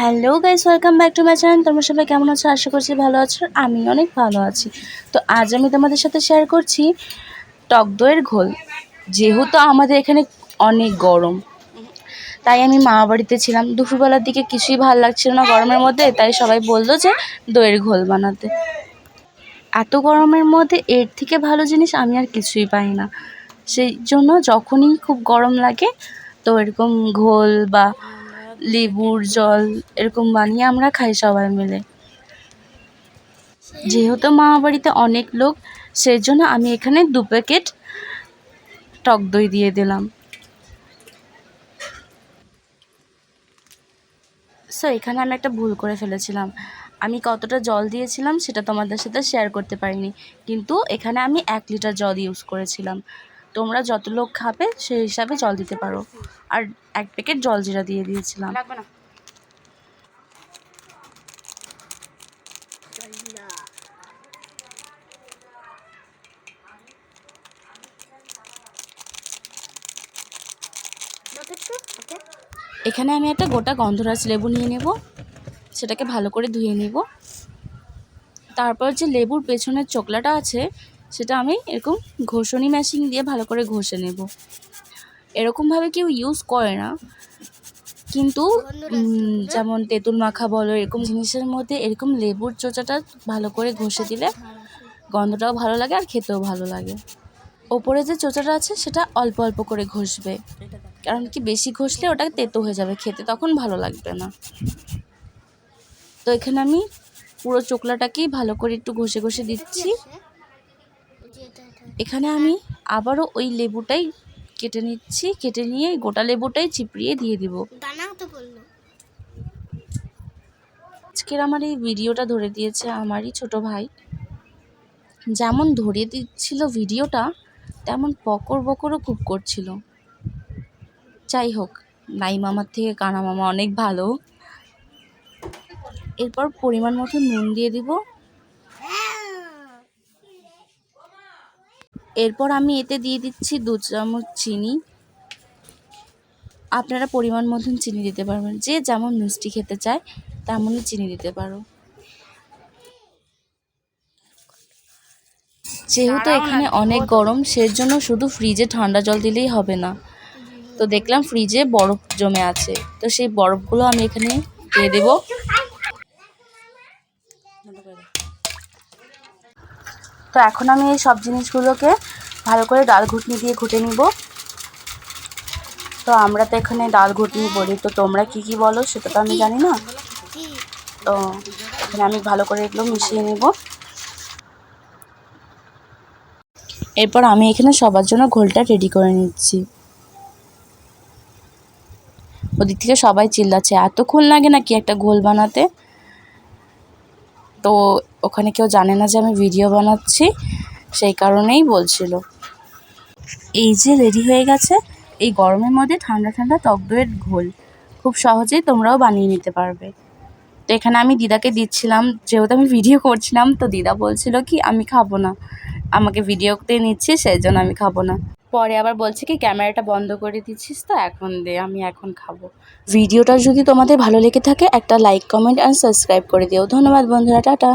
Hello guys, welcome back to my channel. তোমরা সবাই কেমন আছো? আশা করছি ভালো আছো। আমি অনেক ভালো আছি। তো আজ আমি তোমাদের সাথে শেয়ার করছি টক দইয়ের ঘোল। যেহেতু আমাদের এখানে অনেক গরম, তাই আমি মা বাড়িতে ছিলাম। দুপুরবেলার দিকে কিছুই ভালো লাগছিল না গরমের মধ্যে, তাই সবাই বললো যে দইয়ের ঘোল বানাতে। এত গরমের মধ্যে এর থেকে ভালো জিনিস আমি আর কিছুই পাই না। সেই জন্য যখনই খুব গরম লাগে তো এরকম ঘোল বা লেবুর জল এরকম বানিয়ে আমরা খাই সবাই মিলে। যেহেতু মামা বাড়িতে অনেক লোক, সেই জন্য আমি এখানে 2 প্যাকেট টক দই দিয়ে দিলাম। সো এখানে আমি একটা ভুল করে ফেলেছিলাম। আমি কতটা জল দিয়েছিলাম সেটা তোমাদের সাথে শেয়ার করতে পারিনি, কিন্তু এখানে আমি 1 লিটার জল ইউজ করেছিলাম। তোমরা যত লোক খাবে সেই হিসাবে জল দিতে পারো। আর 1 প্যাকেট জলজিরা দিয়ে দিয়েছিলাম। এখানে আমি একটা গোটা গন্ধরাজ লেবু নিয়ে নেব, সেটাকে ভালো করে ধুয়ে নেব। তারপর যে লেবুর পেছনের চোকলাটা আছে সেটা আমি এরকম ঘষণি মেশিন দিয়ে ভালো করে ঘষে নেব। এরকমভাবে কেউ ইউজ করে না, কিন্তু যেমন তেঁতুল মাখা বলো, এরকম জিনিসের মধ্যে এরকম লেবুর চোচাটা ভালো করে ঘষে দিলে গন্ধটাও ভালো লাগে আর খেতেও ভালো লাগে। ওপরে যে চোচাটা আছে সেটা অল্প অল্প করে ঘষবে, কারণ কি বেশি ঘষলে ওটা তেতো হয়ে যাবে, খেতে তখন ভালো লাগবে না। তো এখানে আমি পুরো চোকলাটাকেই ভালো করে একটু ঘষে ঘষে দিচ্ছি। এখানে আমি আবারও ওই লেবুটাই কেটে নিচ্ছি, কেটে নিয়ে গোটা লেবুটাই চিপড়িয়ে দিয়ে দিব। আজকের আমার এই ভিডিওটা ধরে দিয়েছে আমারই ছোট ভাই। যেমন ধরিয়ে দিচ্ছিল ভিডিওটা, তেমন বকর বকরও খুব করছিল। যাই হোক, নাই মামার থেকে কানা মামা অনেক ভালো। এরপর পরিমাণ মতো নুন দিয়ে দিব। এরপর আমি এতে দিয়ে দিচ্ছি 2 চামচ চিনি। আপনারা পরিমাণ মতন চিনি দিতে পারবেন, যে যেমন মিষ্টি খেতে চায় তেমনই চিনি দিতে পারো। যেহেতু এখানে অনেক গরম, সেজন্য শুধু ফ্রিজে ঠান্ডা জল দিলেই হবে না। তো দেখলাম ফ্রিজে বরফ জমে আছে, তো সেই বরফগুলো আমি এখানে দিয়ে দেব। তো এখন আমি এই সব জিনিসগুলোকে ভালো করে ডাল ঘুটনি দিয়ে ঘুটে নিব। তো আমরা তো এখানে ডাল ঘুটনি বলি, তো তোমরা কি বলো সেটা তো আমি জানি না। তো এখানে আমি ভালো করে এগুলো মিশিয়ে নেব। এরপর আমি এখানে সবার জন্য ঘোলটা রেডি করে নিচ্ছি। ওদিক থেকে সবাই চিল্লাচ্ছে, এতক্ষণ লাগে নাকি একটা ঘোল বানাতে? তো ওখানে কেউ জানে না যে আমি ভিডিও বানাচ্ছি, সেই কারণেই বলছিল। এই যে রেডি হয়ে গেছে এই গরমের মধ্যে ঠান্ডা ঠান্ডা টক দইয়ের ঘোল। খুব সহজেই তোমরাও বানিয়ে নিতে পারবে। তো এখানে আমি দিদাকে দিচ্ছিলাম, যেহেতু আমি ভিডিও করছিলাম। তো দিদা বলছিল কি আমি খাবো না, আমাকে ভিডিওতে নিচ্ছি সেই জন্য আমি খাবো না। পরে আবার বলছে কি ক্যামেরাটা বন্ধ করে দিচ্ছিস, তো এখন দে, আমি এখন খাবো। ভিডিওটা যদি তোমাদের ভালো লেগে থাকে একটা লাইক, কমেন্ট অ্যান্ড সাবস্ক্রাইব করে দিও। ধন্যবাদ বন্ধুরা, টাটা।